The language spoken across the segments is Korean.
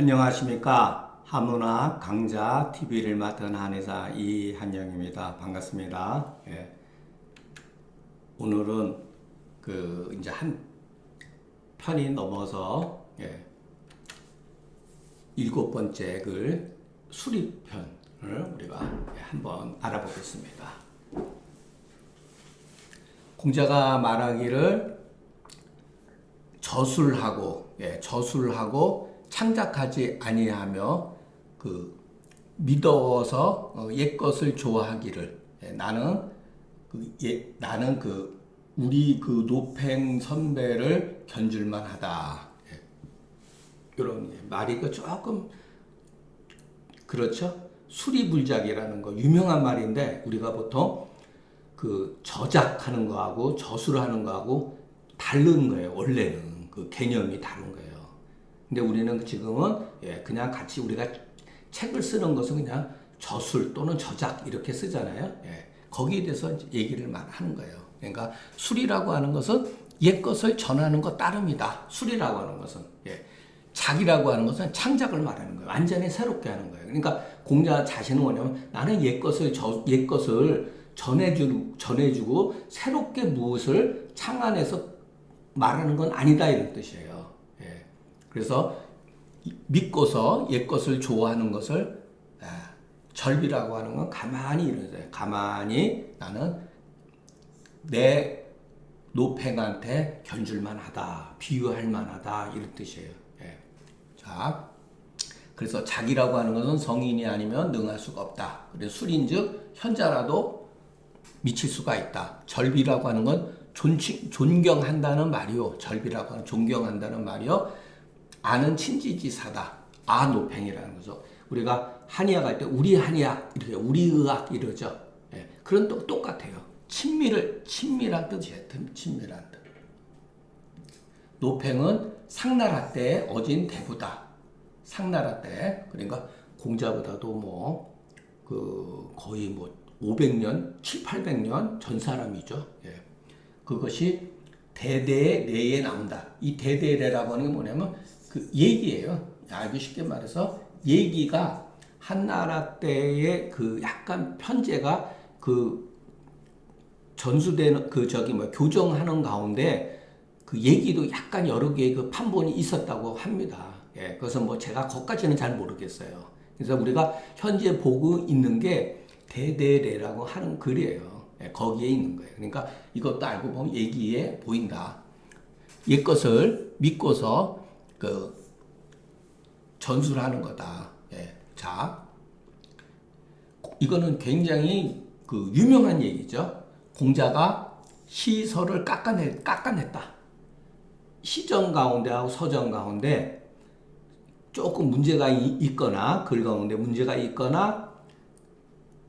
안녕하십니까. 한문학 강좌 TV를 맡은 한의사 이한영입니다. 반갑습니다. 예. 오늘은 이제 한 편이 넘어서 일곱 번째 글 수리편을 우리가 한번 알아보겠습니다. 공자가 말하기를 저술하고 창작하지 아니하며 믿어서 옛것을 좋아하기를 나는 우리 노팽 선배를 견줄만 하다. 이런 말이 조금 그렇죠? 수리불작이라는 거 유명한 말인데 우리가 보통 저작하는 거하고 저술하는 거하고 다른 거예요. 원래는 개념이 다른 거예요. 근데 우리는 지금은 그냥 같이 우리가 책을 쓰는 것은 그냥 저술 또는 저작 이렇게 쓰잖아요. 거기에 대해서 얘기를 하는 거예요. 그러니까 술이라고 하는 것은 옛것을 전하는 것 따름이다. 술이라고 하는 것은 작이라고 하는 것은 창작을 말하는 거예요. 완전히 새롭게 하는 거예요. 그러니까 공자 자신은 뭐냐면 나는 옛것을 전해주고 새롭게 무엇을 창안해서 말하는 건 아니다 이런 뜻이에요. 그래서 믿고서 옛것을 좋아하는 것을 절비라고 하는 건 가만히 이러세요. 가만히 나는 내 노팽한테 견줄만 하다, 비유할 만하다 이런 뜻이에요. 자, 그래서 자기라고 하는 것은 성인이 아니면 능할 수가 없다. 그래서 술인즉 현자라도 미칠 수가 있다. 절비라고 하는 건 존경한다는 말이요. 절비라고 하는 존경한다는 말이요. 아는 친지지사다. 아노팽이라는 거죠. 우리가 한의학 할 때 우리 한의학 이렇게 우리 의학 이러죠. 그런 또 똑같아요. 친밀한 뜻이에요. 친밀한 뜻. 노팽은 상나라 때의 어진 대부다. 상나라 때 그러니까 공자보다도 거의 500년, 7, 800년 전 사람이죠. 그것이 대대의 내에 나온다. 이 대대래라고 하는 게 뭐냐면 얘기예요. 알기 쉽게 말해서 얘기가 한나라 때의 약간 편제가 전수되는 교정하는 가운데 얘기도 약간 여러 개의 판본이 있었다고 합니다. 그래서 제가 거기까지는 잘 모르겠어요. 그래서 우리가 현재 보고 있는 게 대대래라고 하는 글이에요. 거기에 있는 거예요. 그러니까 이것도 알고 보면 얘기에 보인다. 옛것을 믿고서 전술하는 거다. 자, 이거는 굉장히 유명한 얘기죠. 공자가 시설을 깎아냈다. 시전 가운데하고 서전 가운데 조금 문제가 있거나 글 가운데 문제가 있거나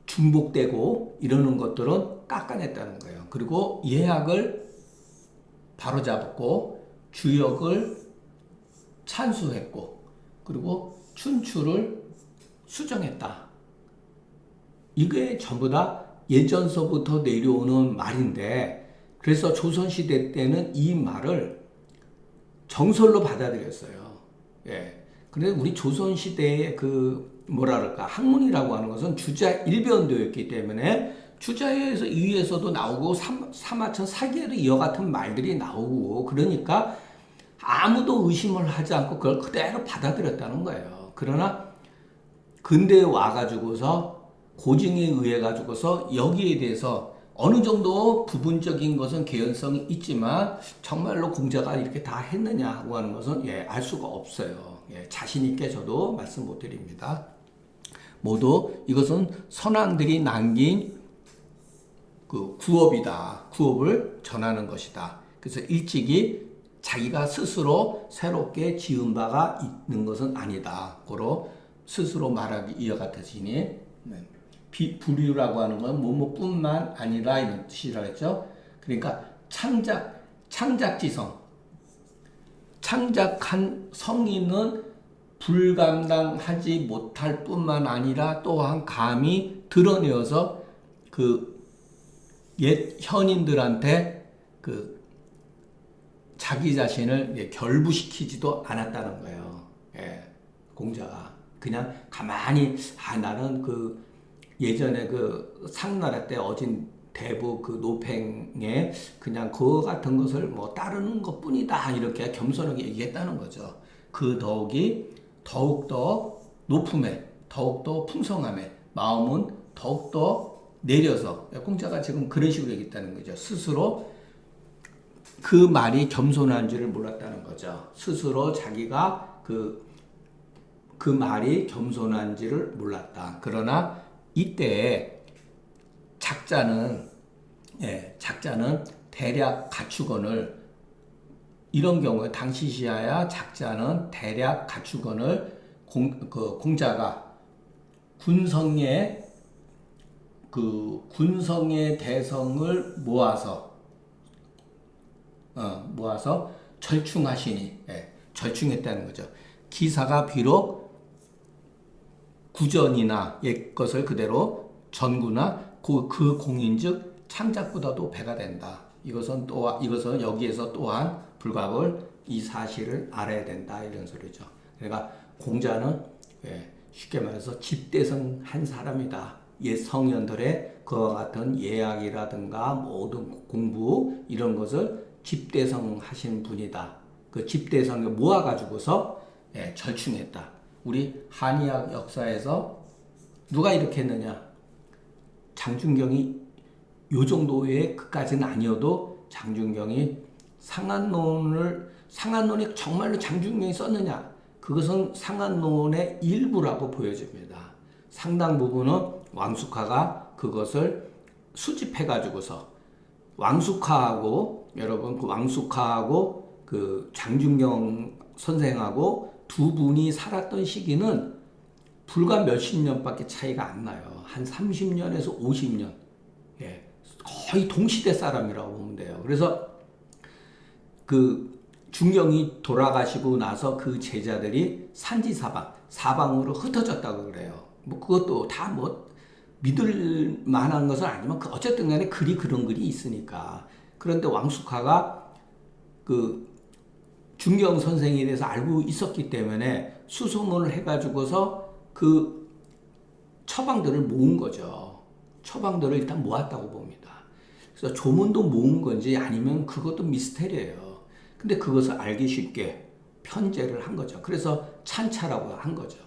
중복되고 이러는 것들은 깎아냈다는 거예요. 그리고 예학을 바로잡았고 주역을 찬수했고 그리고 춘추를 수정했다. 이게 전부 다 예전서부터 내려오는 말인데 그래서 조선시대 때는 이 말을 정설로 받아들였어요. 그런데 우리 조선시대의 학문이라고 하는 것은 주자 일변도였기 때문에 주자에서 의에서도 나오고 사마천 사기에도 이와 같은 말들이 나오고 그러니까 아무도 의심을 하지 않고 그걸 그대로 받아들였다는 거예요. 그러나 근대에 와가지고서 고증에 의해 가지고서 여기에 대해서 어느 정도 부분적인 것은 개연성이 있지만 정말로 공자가 이렇게 다 했느냐고 하는 것은 알 수가 없어요. 자신 있게 저도 말씀 못 드립니다. 모두 이것은 선왕들이 남긴 구업이다. 구업을 전하는 것이다. 그래서 일찍이 자기가 스스로 새롭게 지은 바가 있는 것은 아니다. 고로 스스로 말하기 이와 같으시니 부류라고 하는 건 뭐뭐뿐만 아니라 이런 뜻이라 했죠. 그러니까 창작지성 창작한 성인은 불감당하지 못할 뿐만 아니라 또한 감히 드러내어서 옛 현인들한테 자기 자신을 결부시키지도 않았다는 거예요. 공자가. 그냥 가만히 나는 예전에 상나라 때 어진 대부 노팽에 그냥 그거 같은 것을 뭐 따르는 것뿐이다 이렇게 겸손하게 얘기했다는 거죠. 그 더욱더 높음에 더욱더 풍성함에 마음은 더욱더 내려서 공자가 지금 그런 식으로 얘기했다는 거죠. 스스로 그 말이 겸손한 줄을 몰랐다는 거죠. 스스로 자기가 그 말이 겸손한지를 몰랐다. 그러나 이때 작자는 대략 가축원을 이런 경우에 당시 시야야 작자는 대략 가축원을 공자가 군성의 대성을 모아서 절충하시니 절충했다는 거죠. 기사가 비록 구전이나 옛 것을 그대로 전구나 그 공인즉 창작보다도 배가 된다. 이것은 여기에서 또한 불갑을 이 사실을 알아야 된다 이런 소리죠. 그러니까 공자는 쉽게 말해서 집대성한 사람이다. 옛 성현들의 그와 같은 예학이라든가 모든 공부 이런 것을 집대성하신 분이다. 그 집대성을 모아가지고서 절충했다. 우리 한의학 역사에서 누가 이렇게 했느냐? 장준경이 요 정도의 그까지는 아니어도 장준경이 상한론이 정말로 장준경이 썼느냐? 그것은 상한론의 일부라고 보여집니다. 상당 부분은 왕숙하가 그것을 수집해가지고서 여러분 왕숙하하고 장준경 선생하고 두 분이 살았던 시기는 불과 몇십 년밖에 차이가 안 나요. 한 30년에서 50년. 거의 동시대 사람이라고 보면 돼요. 그래서 준경이 돌아가시고 나서 그 제자들이 사방으로 흩어졌다고 그래요. 그것도 다 믿을 만한 것은 아니지만 어쨌든 간에 그런 글이 있으니까. 그런데 왕숙하가 준경 선생에 대해서 알고 있었기 때문에 수소문을 해가지고서 그 처방들을 모은 거죠. 처방들을 일단 모았다고 봅니다. 그래서 조문도 모은 건지 아니면 그것도 미스테리예요. 근데 그것을 알기 쉽게 편제를 한 거죠. 그래서 찬차라고 한 거죠.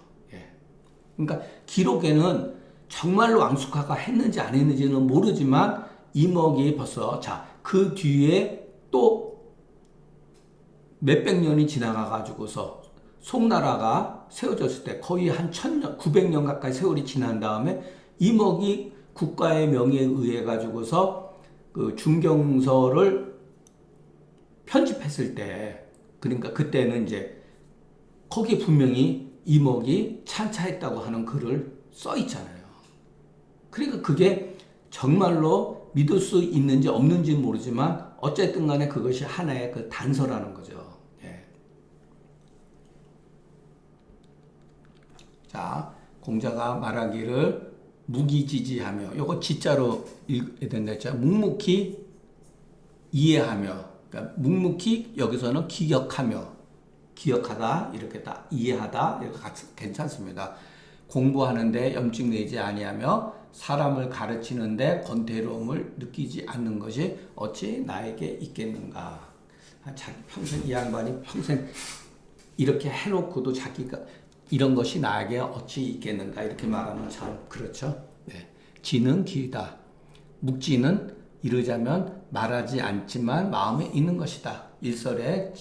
그러니까 기록에는 정말로 왕숙하가 했는지 안 했는지는 모르지만 이목이 벌써 그 뒤에 또 몇백 년이 지나가가지고서 송나라가 세워졌을 때 거의 한 1000년, 900년 가까이 세월이 지난 다음에 이목이 국가의 명예에 의해 가지고서 준경서를 편집했을 때, 그러니까 그때는 이제 거기에 분명히 이목이 찬차했다고 하는 글을 써 있잖아요. 그러니까 그게 정말로 믿을 수 있는지 없는지는 모르지만 어쨌든 간에 그것이 하나의 단서라는 거죠. 자, 공자가 말하기를 무기지지하며, 요거 지자로 읽어야 된다 했죠. 묵묵히 이해하며, 그러니까 묵묵히 여기서는 기억하다 이렇게 다 이해하다 이렇게 괜찮습니다. 공부하는데 염증 내지 아니하며 사람을 가르치는데 권태로움을 느끼지 않는 것이 어찌 나에게 있겠는가. 자기 평생 이 양반이 평생 이렇게 해놓고도 자기가 이런 것이 나에게 어찌 있겠는가 이렇게 말하면 참 그렇죠. 지는 기다. 묵지는 이르자면 말하지 않지만 마음에 있는 것이다. 일설에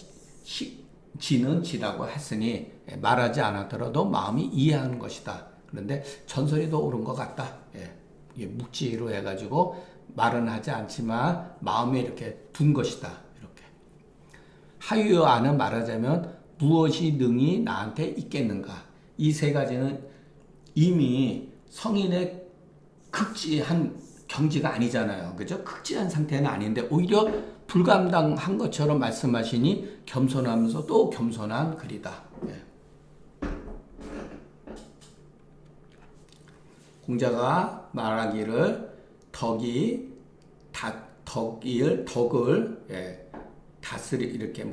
지는 지라고 했으니 말하지 않았더라도 마음이 이해하는 것이다. 그런데 전설이도 옳은 것 같다. 이게 묵지로 해가지고 말은 하지 않지만 마음에 이렇게 둔 것이다. 이렇게. 하유여 안은 말하자면 무엇이 능히 나한테 있겠는가. 이 세 가지는 이미 성인의 극지한 경지가 아니잖아요. 그죠? 극지한 상태는 아닌데 오히려 불감당한 것처럼 말씀하시니 겸손하면서 또 겸손한 글이다. 공자가 말하기를 덕을 다스리 이렇게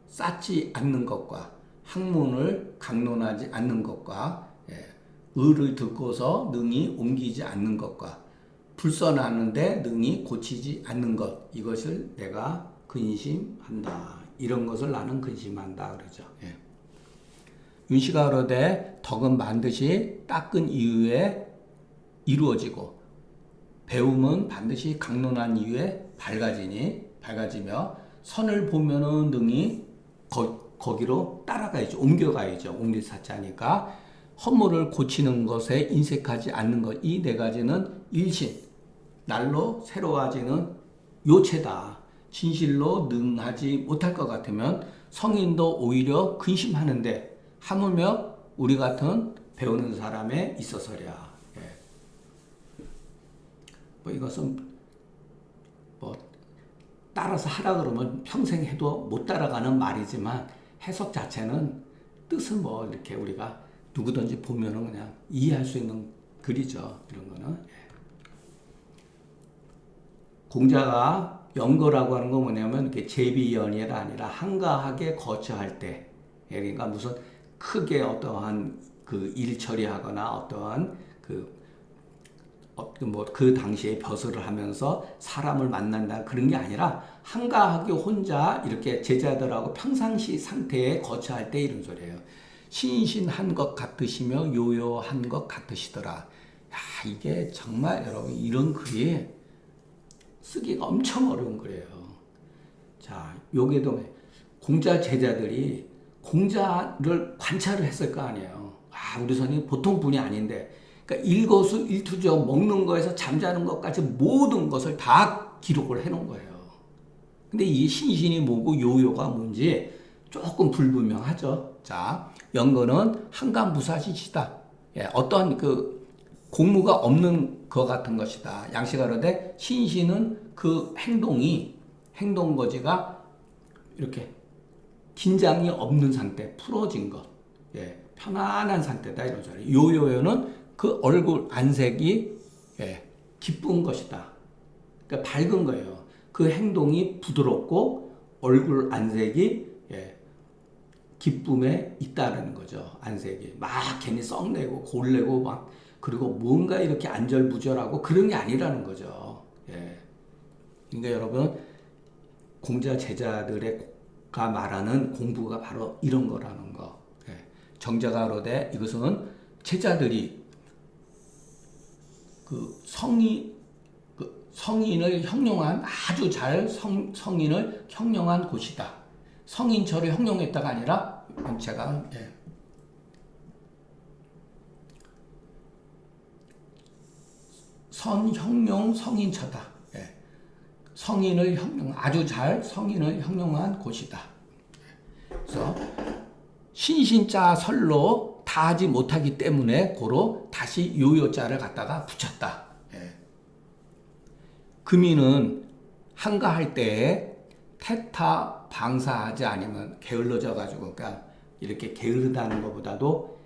쌓지 않는 것과 학문을 강론하지 않는 것과 의를 듣고서 능히 옮기지 않는 것과 불선하는데 능히 고치지 않는 것, 이것을 내가 근심한다. 이런 것을 나는 근심한다 그러죠. 윤씨가 그러되 덕은 반드시 닦은 이후에 이루어지고 배움은 반드시 강론한 이후에 밝아지며 선을 보면은 능히 거기로 따라가야죠. 옮겨가야죠. 옮길 사자니까 허물을 고치는 것에 인색하지 않는 것. 이 네 가지는 일신, 날로 새로워지는 요체다. 진실로 능하지 못할 것 같으면 성인도 오히려 근심하는데 하물며 우리 같은 배우는 사람에 있어서랴. 뭐 이것은 뭐 따라서 하라 그러면 평생 해도 못 따라가는 말이지만 해석 자체는 뜻은 뭐 이렇게 우리가 누구든지 보면은 그냥 이해할 수 있는 글이죠. 이런 거는. 공자가 연거라고 하는 건 뭐냐면 이렇게 제비연이가 아니라 한가하게 거처할 때, 그러니까 무슨 크게 어떠한 그 일 처리하거나 어떠한 그 당시에 벼슬을 하면서 사람을 만난다 그런 게 아니라 한가하게 혼자 이렇게 제자들하고 평상시 상태에 거처할 때 이런 소리예요. 신신한 것 같으시며 요요한 것 같으시더라. 야, 이게 정말 여러분 이런 글이 쓰기가 엄청 어려운 글이에요. 자, 요게도 공자 제자들이 공자를 관찰을 했을 거 아니에요. 아, 우리 선생님 보통 분이 아닌데, 그러니까 일거수일투족 먹는 거에서 잠자는 것까지 모든 것을 다 기록을 해놓은 거예요. 근데 이 신신이 뭐고 요요가 뭔지 조금 불분명하죠. 자, 연거는 한간무사시시다. 어떤 그 공무가 없는 것 같은 것이다. 양씨가 그러되 신신은 그 행동 거지가 이렇게 긴장이 없는 상태, 풀어진 것, 편안한 상태다 이런 소리. 요요요는 그 얼굴 안색이 기쁜 것이다. 그러니까 밝은 거예요. 그 행동이 부드럽고 얼굴 안색이 기쁨에 있다는 거죠. 안색이 막 괜히 썩내고 골내고 막 그리고 뭔가 이렇게 안절부절하고 그런 게 아니라는 거죠. 그러니까 여러분 공자 제자들의가 말하는 공부가 바로 이런 거라는 거. 정자가 그러되 이것은 제자들이 성인을 형용한 아주 잘 성인을 형용한 곳이다. 성인처를 형용했다가 아니라 제가 선형용 성인처다. 성인을 아주 잘 성인을 형용한 곳이다. 그래서 신신자 설로 다 하지 못하기 때문에 고로 다시 요요자를 갖다가 붙였다. 금이는 한가할 때에 태타 방사하지 않으면 게을러져 가지고, 그러니까 이렇게 게으르다는 것보다도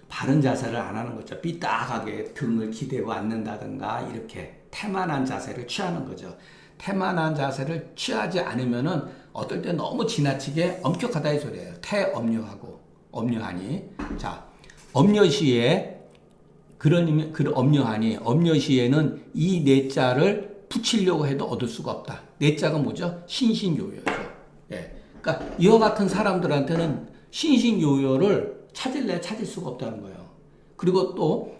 바른 자세를 안 하는 거죠. 삐딱하게 등을 기대고 앉는다든가 이렇게 태만한 자세를 취하는 거죠. 태만한 자세를 취하지 않으면은 어떨 때 너무 지나치게 엄격하다 이 소리예요. 태엄려하고 엄려하니. 자, 엄려시에 엄려시에는 이 내자를 붙이려고 해도 얻을 수가 없다. 내자가 뭐죠? 신신요요죠. 그러니까 이와 같은 사람들한테는 신신요요를 찾을 수가 없다는 거예요. 그리고 또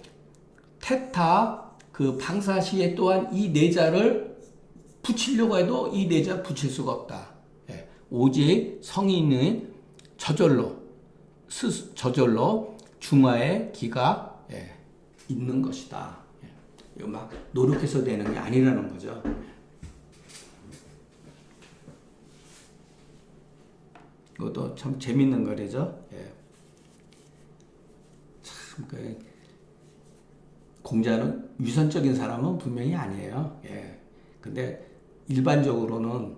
태타 그 방사시에 또한 이 내자를 붙이려고 해도 이 내자 붙일 수가 없다. 오직 성인은 저절로 중화의 기가 있는 것이다. 이거 막 노력해서 되는 게 아니라는 거죠. 이것도 참 재밌는 거래죠. 참 공자는 위선적인 사람은 분명히 아니에요. 근데 일반적으로는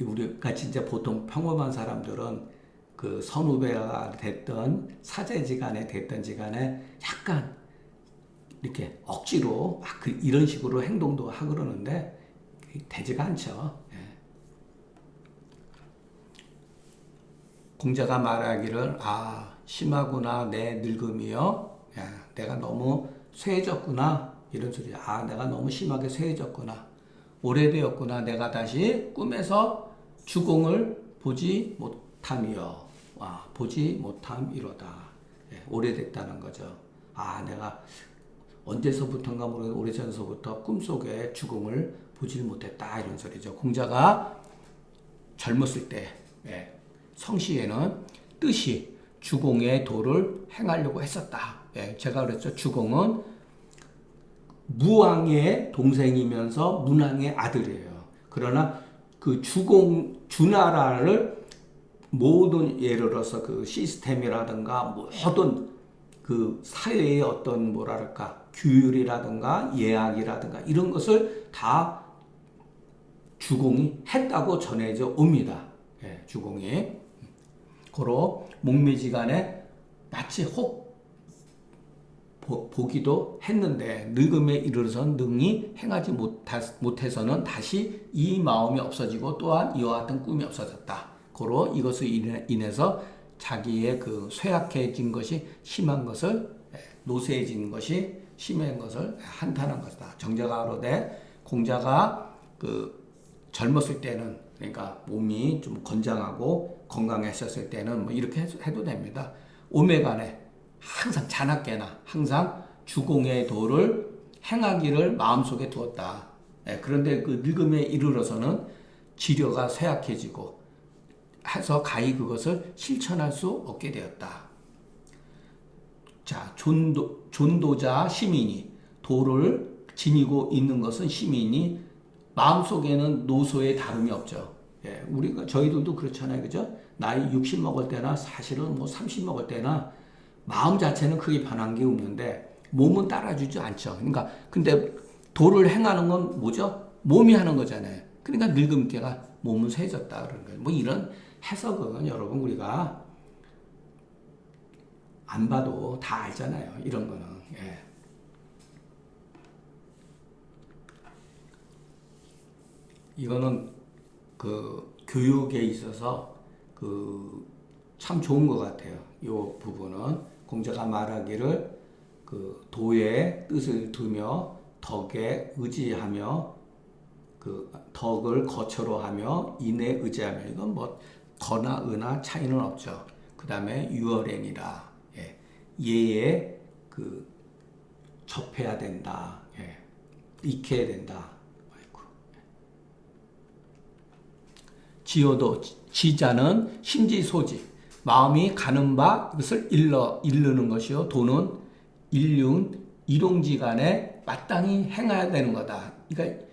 우리가 진짜 보통 평범한 사람들은 그 선후배가 됐던 사제지간에 됐던 지간에 약간 이렇게 억지로 막 이런 식으로 행동도 하고 그러는데 되지가 않죠. 공자가 말하기를 심하구나 내 늙음이여. 야, 내가 너무 쇠해졌구나 이런 소리야. 내가 너무 심하게 쇠해졌구나. 오래되었구나. 내가 다시 꿈에서 주공을 보지 못함이여. 보지 못함이로다. 오래됐다는 거죠. 내가 언제서부터인가 모르겠는데 오래전서부터 꿈속에 주공을 보질 못했다 이런 소리죠. 공자가 젊었을 때 성시에는 뜻이 주공의 도를 행하려고 했었다. 제가 그랬죠. 주공은 무왕의 동생이면서 문왕의 아들이에요. 그러나 그 주나라를 모든 예를 들어서 그 시스템이라든가 모든 그 사회의 어떤 뭐랄까 규율이라든가 예약이라든가 이런 것을 다 주공이 했다고 전해져 옵니다. 주공이 고로 목매지간에 마치 혹 보기도 했는데 늙음에 이르러서 능히 행하지 못해서는 다시 이 마음이 없어지고 또한 이와 같은 꿈이 없어졌다. 고로 이것을 인해서 자기의 그 쇠약해진 것이 심한 것을 노쇠해진 것이 심한 것을 한탄한 것이다. 정자가 아로되 공자가 그 젊었을 때는 그러니까 몸이 좀 건장하고 건강했었을 때는 뭐 이렇게 해도 됩니다. 오매간에 항상 자나깨나 항상 주공의 도를 행하기를 마음속에 두었다. 그런데 그 늙음에 이르러서는 지려가 쇠약해지고 해서 가히 그것을 실천할 수 없게 되었다. 자, 존도자 시민이 도를 지니고 있는 것은 시민이 마음속에는 노소의 다름이 없죠. 저희들도 그렇잖아요. 그죠? 나이 60 먹을 때나 사실은 뭐 30 먹을 때나 마음 자체는 크게 변한 게 없는데 몸은 따라주지 않죠. 그러니까 근데 도를 행하는 건 뭐죠? 몸이 하는 거잖아요. 그러니까 늙음께가 몸은 쇠해졌다 그런 거예요. 뭐 이런 해석은 여러분 우리가 안 봐도 다 알잖아요. 이런 거는. 이거는 그 교육에 있어서 그 참 좋은 것 같아요. 이 부분은 공자가 말하기를 그 도의 뜻을 두며 덕에 의지하며 그 덕을 거처로 하며 인에 의지하며 이건 뭐 거나 의나 차이는 없죠. 그 다음에 유월행이라 예에 그 접해야 된다. 익혀야 된다. 지효도 지자는 심지소지 마음이 가는 바 그것을 이르는 것이요 도는 인륜 일용지간에 마땅히 행해야 되는 거다. 그러니까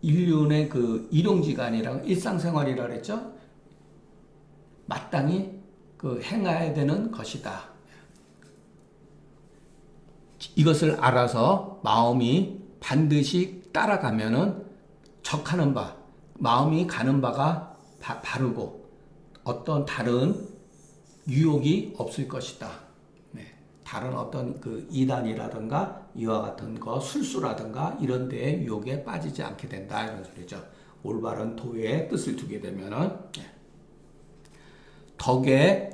인륜의 그 일용지간이라고 일상생활이라고 그랬죠. 마땅히 그 행해야 되는 것이다. 이것을 알아서 마음이 반드시 따라가면은 적하는 바 마음이 가는 바가 바르고 어떤 다른 유혹이 없을 것이다. 다른 어떤 그 이단이라든가 이와 같은 거 술수라든가 이런 데에 유혹에 빠지지 않게 된다 이런 소리죠. 올바른 도의 뜻을 두게 되면은 덕에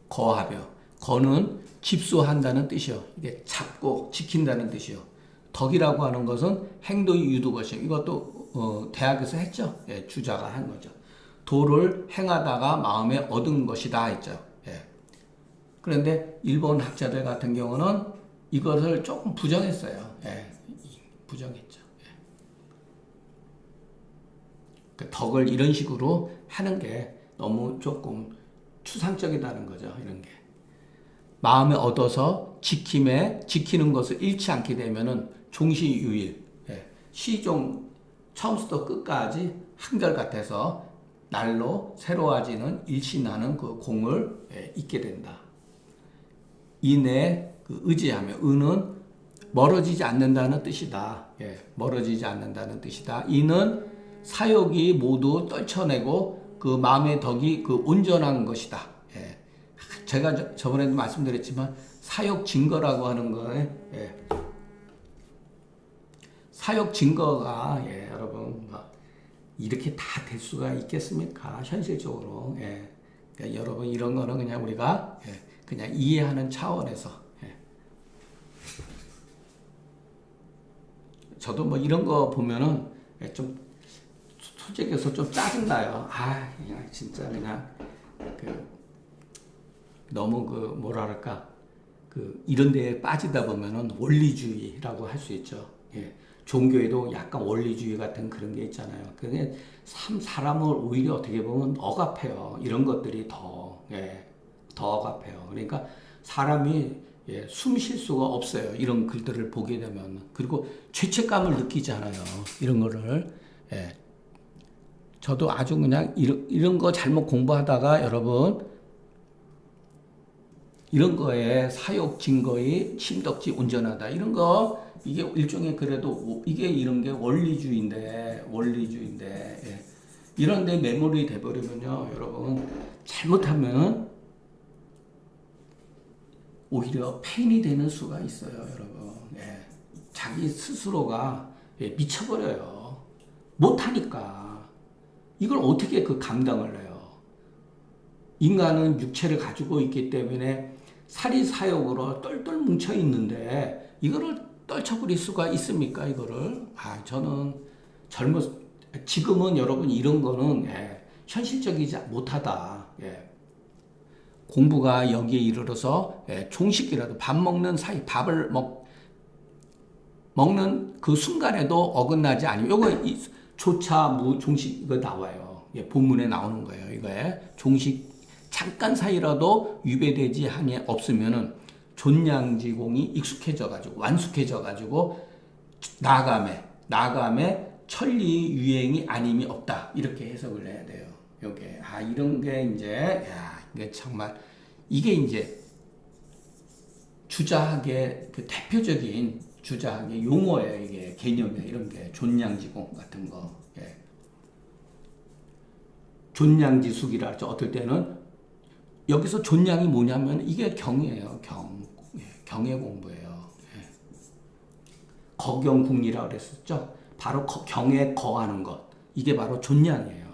거하며 거는 집수한다는 뜻이요. 이게 잡고 지킨다는 뜻이요. 덕이라고 하는 것은 행동이 유도것이요. 이것도 대학에서 했죠. 주자가 한 거죠. 도를 행하다가 마음에 얻은 것이다 했죠. 그런데 일본 학자들 같은 경우는 이것을 조금 부정했어요. 부정했죠. 그 덕을 이런 식으로 하는 게 너무 조금 추상적이다는 거죠. 이런 게. 마음에 얻어서 지키는 것을 잃지 않게 되면은 종시유일, 시종 처음부터 끝까지 한결같아서 날로 새로워지는 일신하는 그 공을 잊게 된다. 이내 그 의지하며 의는 멀어지지 않는다는 뜻이다. 멀어지지 않는다는 뜻이다. 이는 사욕이 모두 떨쳐내고 그 마음의 덕이 그 온전한 것이다. 제가 저번에도 말씀드렸지만 사욕 증거라고 하는 거에 사욕 증거가 여러분 이렇게 다 될 수가 있겠습니까? 현실적으로 그러니까 여러분 이런 거는 그냥 우리가 그냥 이해하는 차원에서 저도 뭐 이런 거 보면은 좀 솔직해서 좀 짜증나요. 그냥 진짜 그냥 너무 뭐랄까 이런 데에 빠지다 보면은 원리주의라고 할 수 있죠. 종교에도 약간 원리주의 같은 그런 게 있잖아요. 그게 사람을 오히려 어떻게 보면 억압해요. 이런 것들이 더 억압해요. 그러니까 사람이 숨 쉴 수가 없어요. 이런 글들을 보게 되면. 그리고 죄책감을 느끼잖아요. 이런 거를. 저도 아주 그냥 이런 거 잘못 공부하다가 여러분 이런 거에 사욕 증거의 심덕지 온전하다. 이런 거 이게 일종의 그래도 이게 이런 게 원리주의인데 이런데 매몰이 돼버리면요, 여러분 잘못하면 오히려 폐인이 되는 수가 있어요, 여러분. 자기 스스로가 미쳐버려요. 못하니까 이걸 어떻게 감당을 해요? 인간은 육체를 가지고 있기 때문에 사리사욕으로 똘똘 뭉쳐 있는데 이거를 떨쳐버릴 수가 있습니까? 이거를 저는 지금은 여러분 이런 거는 현실적이지 못하다. 공부가 여기에 이르러서 종식이라도 밥 먹는 사이 밥을 먹는 그 순간에도 어긋나지 않으면 요거 조차 종식 이거 나와요. 본문에 나오는 거예요. 이거에 종식 잠깐 사이라도 유배되지 한이 없으면은 존량지공이 익숙해져가지고 완숙해져가지고 나감에 천리 유행이 아님이 없다 이렇게 해석을 해야 돼요. 요게 이런 게 이제 이게 정말 이게 이제 주자학의 대표적인 주자학의 용어예요. 이게 개념이에요. 이런 게 존량지공 같은 거. 존량지숙이라 하죠. 어떨 때는 여기서 존량이 뭐냐면 이게 경이에요. 경의 공부예요. 거경궁리라고 그랬었죠. 바로 경에 거하는 것. 이게 바로 존량이에요.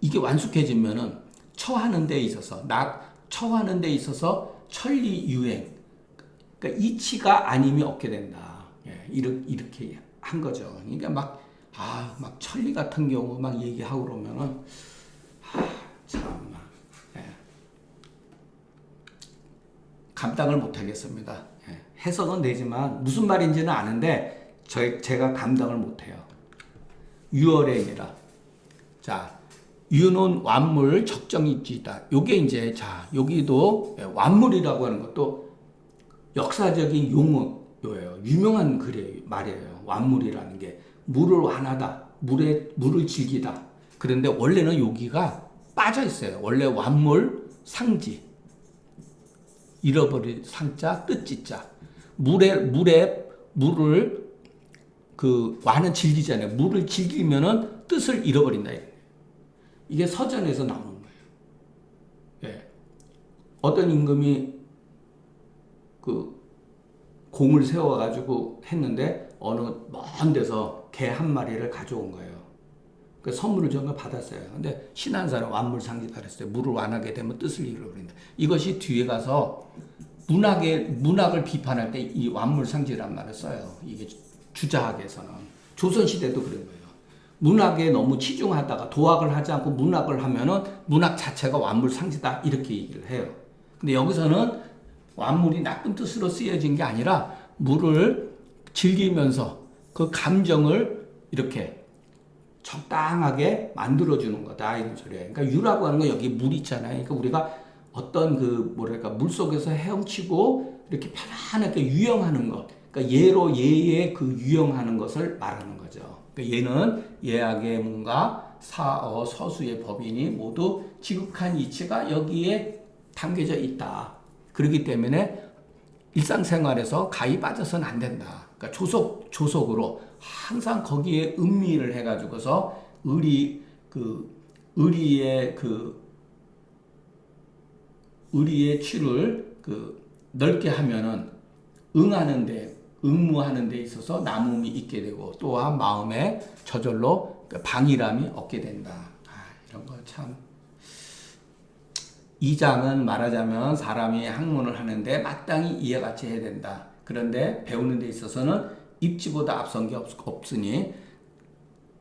이게 완숙해지면은 처하는 데 있어서 천리 유행. 그러니까 이치가 아님이 없게 된다. 이렇게 한 거죠. 그러니까 막 천리 같은 경우 막 얘기하고 그러면은 참나 감당을 못 하겠습니다. 해석은 되지만 무슨 말인지는 아는데 제가 감당을 못 해요. 유월행이라. 자, 유는 완물 적정이지다. 요게 이제 여기도 완물이라고 하는 것도 역사적인 용어예요. 유명한 말이에요. 완물이라는 게 물을 완하다. 물을 즐기다. 그런데 원래는 여기가 빠져 있어요. 원래 완물 상지. 잃어버릴 상자 뜻지자. 물을 완은 즐기잖아요. 물을 즐기면은 뜻을 잃어버린다. 이게 서전에서 나오는 거예요. 어떤 임금이 공을 세워가지고 했는데 어느 먼 데서 개 한 마리를 가져온 거예요. 그 선물을 정말 받았어요. 근데 신한사는 완물상지다 그랬어요. 물을 완하게 되면 뜻을 잃어버린다. 이것이 뒤에 가서 문학을 비판할 때 이 완물상지란 말을 써요. 이게 주자학에서는. 조선시대도 그런 거예요. 문학에 너무 치중하다가 도학을 하지 않고 문학을 하면은 문학 자체가 완물상지다. 이렇게 얘기를 해요. 근데 여기서는 완물이 나쁜 뜻으로 쓰여진 게 아니라 물을 즐기면서 그 감정을 이렇게 적당하게 만들어주는 거다. 이런 소리예요. 그러니까 유라고 하는 건 여기 물 있잖아요. 그러니까 우리가 어떤 물 속에서 헤엄치고 이렇게 편안하게 유영하는 것. 그러니까 예로 예에 유영하는 것을 말하는 거죠. 그러니까 예는 예학의 문과 사어 서수의 법인이 모두 지극한 이치가 여기에 담겨져 있다. 그렇기 때문에 일상생활에서 가히 빠져서는 안 된다. 그러니까 조속으로 항상 거기에 음미를 해가지고서 의리의 취를 넓게 하면은 응무하는 데 있어서 남음이 있게 되고 또한 마음에 저절로 방일함이 없게 된다. 이런 거 참 이 장은 말하자면 사람이 학문을 하는데 마땅히 이해 같이 해야 된다. 그런데 배우는 데 있어서는 입지보다 앞선 게 없으니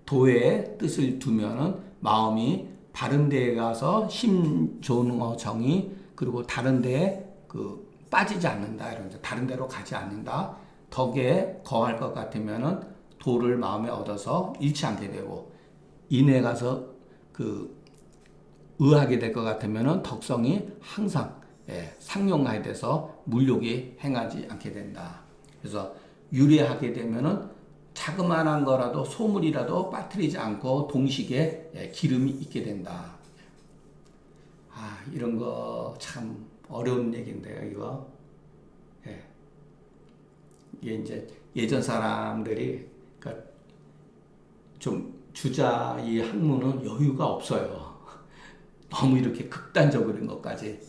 도의 뜻을 두면은 마음이 바른 데에 가서 심 좋은 정이 그리고 다른 데에 빠지지 않는다. 이런 다른 데로 가지 않는다. 덕에 거할 것 같으면은 도를 마음에 얻어서 잃지 않게 되고 인에 가서 의하게 될 것 같으면은 덕성이 항상 상용하게 돼서 물욕이 행하지 않게 된다. 그래서 유리하게 되면은 자그마한 거라도 소물이라도 빠뜨리지 않고 동식에 기름이 있게 된다. 이런 거 참 어려운 얘기인데요, 이거. 이게 이제 예전 사람들이 그러니까 좀 주자 이 학문은 여유가 없어요. 너무 이렇게 극단적인 것까지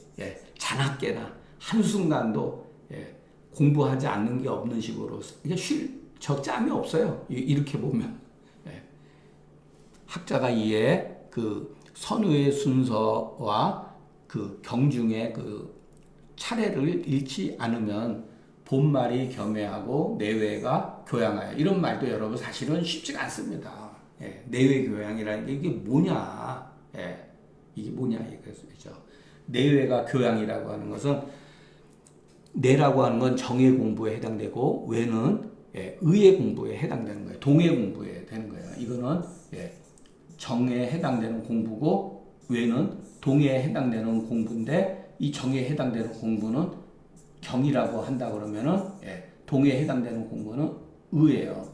자나깨나 한순간도 공부하지 않는 게 없는 식으로 이게 적짬이 없어요. 이렇게 보면 학자가 이에 선의의 순서와 경중의 차례를 잃지 않으면 본말이 겸해하고 내외가 교양하여 이런 말도 여러분 사실은 쉽지가 않습니다. 내외 교양이라는 게 이게 뭐냐? 이게 뭐냐 이거죠. 내외가 교양이라고 하는 것은 내라고 하는 건 정의 공부에 해당되고 외는 의의 공부에 해당되는 거예요. 동의 공부에 되는 거예요. 이거는 정에 해당되는 공부고 외는 동에 해당되는 공부인데 이 정에 해당되는 공부는 경이라고 한다 그러면은 동에 해당되는 공부는 의예요.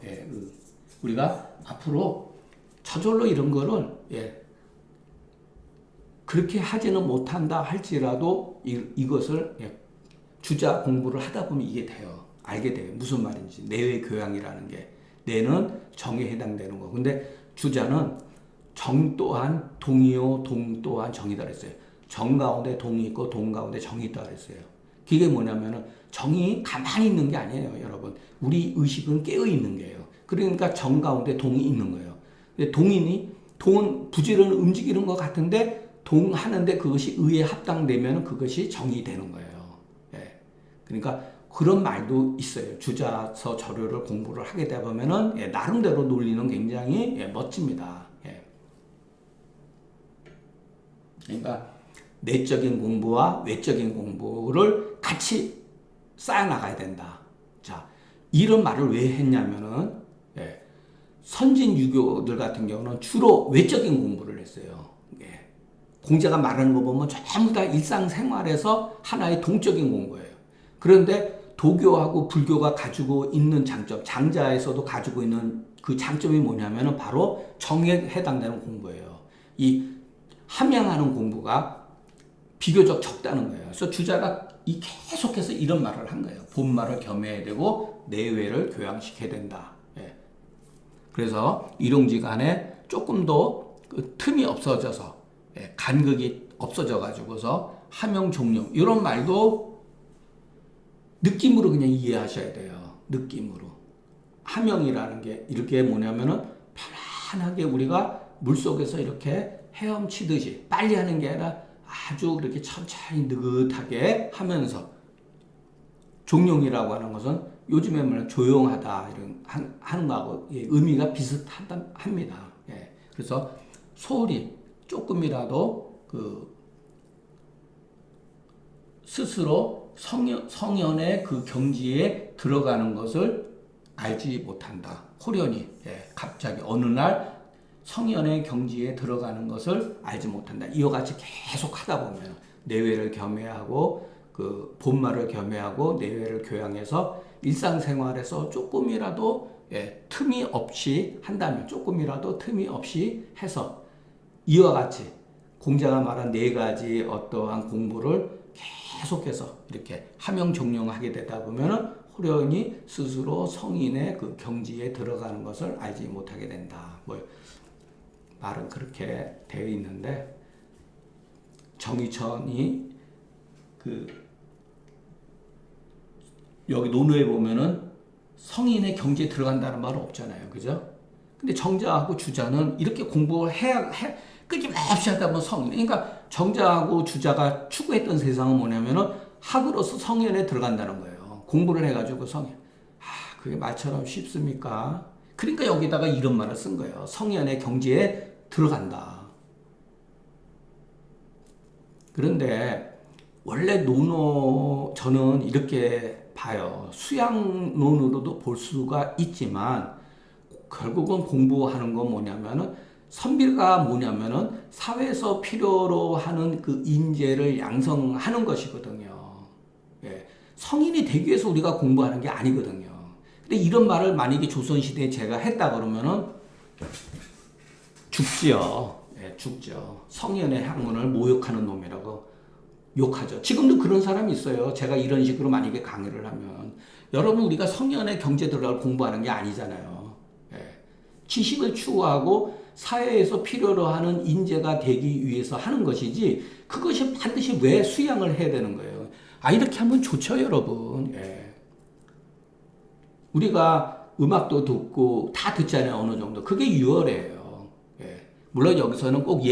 우리가 앞으로 저절로 이런 거를 그렇게 하지는 못한다 할지라도 이것을 주자 공부를 하다 보면 이게 돼요. 알게 돼요. 무슨 말인지. 내외 교양이라는 게 내는 정에 해당되는 거. 근데 주자는 정 또한 동이요 동 또한 정이다 그랬어요. 정 가운데 동이 있고 동 가운데 정이 있다 그랬어요. 그게 뭐냐면은 정이 가만히 있는 게 아니에요, 여러분. 우리 의식은 깨어 있는 거예요. 그러니까 정 가운데 동이 있는 거예요. 동은 부지런히 움직이는 것 같은데 동 하는데 그것이 의에 합당되면 그것이 정이 되는 거예요. 그러니까 그런 말도 있어요. 주자서 저료를 공부를 하게 되다 보면은 나름대로 논리는 굉장히 멋집니다. 그러니까 내적인 공부와 외적인 공부를 같이 쌓아나가야 된다. 자, 이런 말을 왜 했냐면은 선진 유교들 같은 경우는 주로 외적인 공부를 했어요. 공자가 말하는 거 보면 전부 다 일상생활에서 하나의 동적인 공부예요. 그런데 도교하고 불교가 가지고 있는 장점, 장자에서도 가지고 있는 그 장점이 뭐냐면은 바로 정에 해당되는 공부예요. 이 함양하는 공부가 비교적 적다는 거예요. 그래서 주자가 계속해서 이런 말을 한 거예요. 본말을 겸해야 되고 내외를 교양시켜야 된다. 그래서 일용지간에 조금 더 틈이 없어져서 간극이 없어져 가지고서 함용종용 이런 말도 느낌으로 그냥 이해하셔야 돼요. 느낌으로. 함용이라는 게 이렇게 뭐냐면은 편안하게 우리가 물속에서 이렇게 헤엄치듯이 빨리 하는 게 아니라 아주 그렇게 천천히 느긋하게 하면서 종용이라고 하는 것은 요즘에 말하는 조용하다 이런 하는 거하고 의미가 비슷합니다. 그래서 소홀히 조금이라도 스스로 성현의 그 경지에 들어가는 것을 알지 못한다. 호련히 갑자기 어느 날 성현의 경지에 들어가는 것을 알지 못한다. 이와 같이 계속 하다 보면 내외를 겸해하고 본말을 겸해하고 내외를 교양해서 일상생활에서 조금이라도 틈이 없이 한다면 조금이라도 틈이 없이 해서 이와 같이 공자가 말한 네 가지 어떠한 공부를 계속해서 이렇게 함용종용하게 되다 보면은 호련히 스스로 성인의 그 경지에 들어가는 것을 알지 못하게 된다. 말은 그렇게 되어 있는데 정의천이 여기 논어에 보면은 성인의 경지에 들어간다는 말은 없잖아요. 그죠? 근데 정자하고 주자는 이렇게 공부를 끊임없이 하다 보면 그러니까 정자하고 주자가 추구했던 세상은 뭐냐면은 학으로서 성현에 들어간다는 거예요. 공부를 해가지고 성현. 그게 말처럼 쉽습니까? 그러니까 여기다가 이런 말을 쓴 거예요. 성현의 경지에 들어간다. 그런데 원래 저는 이렇게 봐요. 수양론으로도 볼 수가 있지만 결국은 공부하는 건 뭐냐면은 선비가 뭐냐면은 사회에서 필요로 하는 그 인재를 양성하는 것이거든요. 예. 성인이 되기 위해서 우리가 공부하는 게 아니거든요. 근데 이런 말을 만약에 조선시대에 제가 했다 그러면은 죽지요. 예, 죽죠. 성현의 학문을 모욕하는 놈이라고 욕하죠. 지금도 그런 사람이 있어요. 제가 이런 식으로 만약에 강의를 하면 여러분 우리가 성현의 경제 들어갈 공부하는 게 아니잖아요. 예. 지식을 추구하고 사회에서 필요로 하는 인재가 되기 위해서 하는 것이지 그것이 반드시 왜 수양을 해야 되는 거예요. 이렇게 하면 좋죠, 여러분. 예. 우리가 음악도 듣고 다 듣잖아요, 어느 정도. 그게 유월이에요. 예. 물론 여기서는 꼭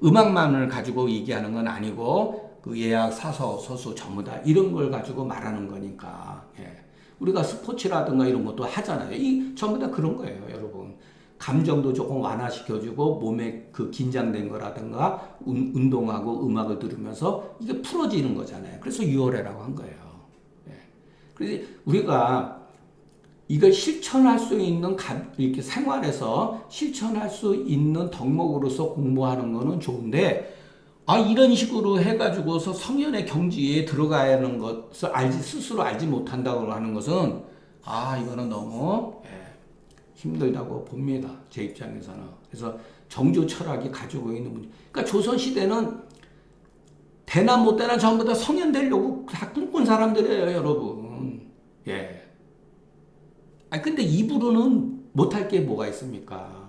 음악만을 가지고 얘기하는 건 아니고 그 예약, 사서, 서수 전부 다 이런 걸 가지고 말하는 거니까. 예. 우리가 스포츠라든가 이런 것도 하잖아요. 이 전부 다 그런 거예요, 여러분. 감정도 조금 완화시켜주고 몸에 그 긴장된 거라든가 운동하고 음악을 들으면서 이게 풀어지는 거잖아요. 그래서 유월해라고 한 거예요. 예. 그래서 우리가 이걸 실천할 수 있는 이렇게 생활에서 실천할 수 있는 덕목으로서 공부하는 거는 좋은데 이런 식으로 해가지고서 성현의 경지에 들어가야 하는 것을 스스로 알지 못한다고 하는 것은 이거는 너무 힘들다고 봅니다. 제 입장에서는. 그래서 정조 철학이 가지고 있는 문제. 그러니까 조선 시대는 되나 못 되나 전부 다 성현 되려고 다 꿈꾼 사람들이에요, 여러분. 예. 근데 입으로는 못할 게 뭐가 있습니까?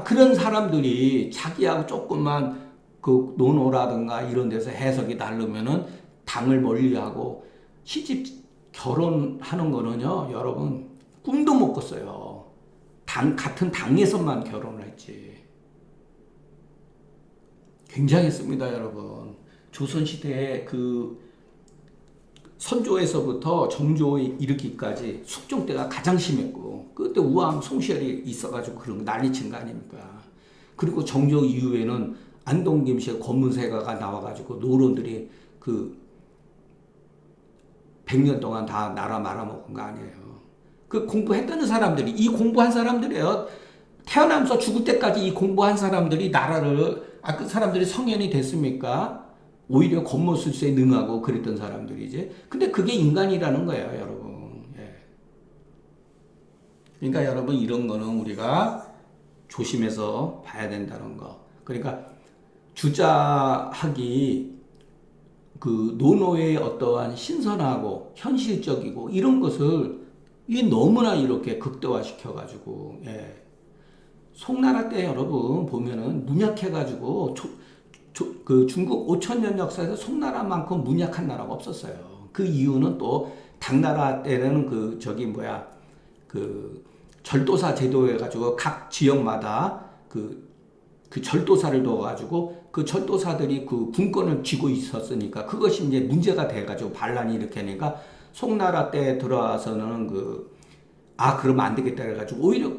그런 사람들이 자기하고 조금만 그 논어라든가 이런 데서 해석이 다르면은 당을 멀리하고 시집 결혼하는 거는요, 여러분 꿈도 못 꿨어요. 같은 당에서만 결혼을 했지. 굉장했습니다, 여러분. 조선시대에 그 선조에서부터 정조에 이르기까지 숙종 때가 가장 심했고 그때 우암 송시열이 있어가지고 그런 거 난리친 거 아닙니까? 그리고 정조 이후에는 안동 김씨의 권문세가가 나와가지고 노론들이 그 100년 동안 다 나라 말아먹은 거 아니에요. 그 공부했다는 사람들이 이 공부한 사람들이에요. 태어나면서 죽을 때까지 이 공부한 사람들이 나라를 그 사람들이 성현이 됐습니까? 오히려 겉모술수에 능하고 그랬던 사람들이지. 근데 그게 인간이라는 거예요, 여러분. 예. 그러니까 여러분 이런 거는 우리가 조심해서 봐야 된다는 거. 그러니까 주자학이 그 논어의 어떠한 신선하고 현실적이고 이런 것을 이 너무나 이렇게 극대화시켜가지고 송나라 때 여러분 보면은 문약해가지고 그 중국 5천년 역사에서 송나라만큼 문약한 나라가 없었어요. 그 이유는 또 당나라 때는 그 절도사 제도 해가지고 각 지역마다 그 절도사를 둬가지고 그 절도사들이 그 군권을 쥐고 있었으니까 그것이 이제 문제가 돼가지고 반란이 이렇게 하니까 송나라 때 들어와서는 그러면 안 되겠다 해가지고 오히려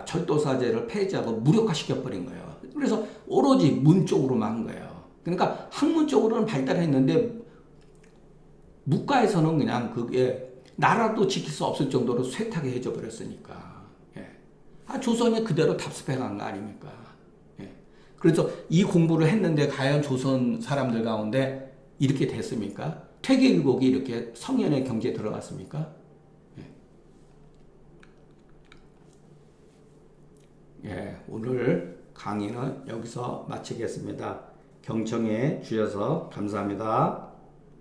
절도사제를 폐지하고 무력화시켜버린 거예요. 그래서 오로지 문 쪽으로만 한 거예요. 그러니까 학문 쪽으로는 발달했는데 문과에서는 그냥 그게 나라도 지킬 수 없을 정도로 쇠퇴하게 해줘 버렸으니까. 조선이 그대로 답습해 간 거 아닙니까? 그래서 이 공부를 했는데 과연 조선 사람들 가운데 이렇게 됐습니까? 퇴계일곡이 이렇게 성현의 경지에 들어갔습니까? 오늘 강의는 여기서 마치겠습니다. 경청해 주셔서 감사합니다.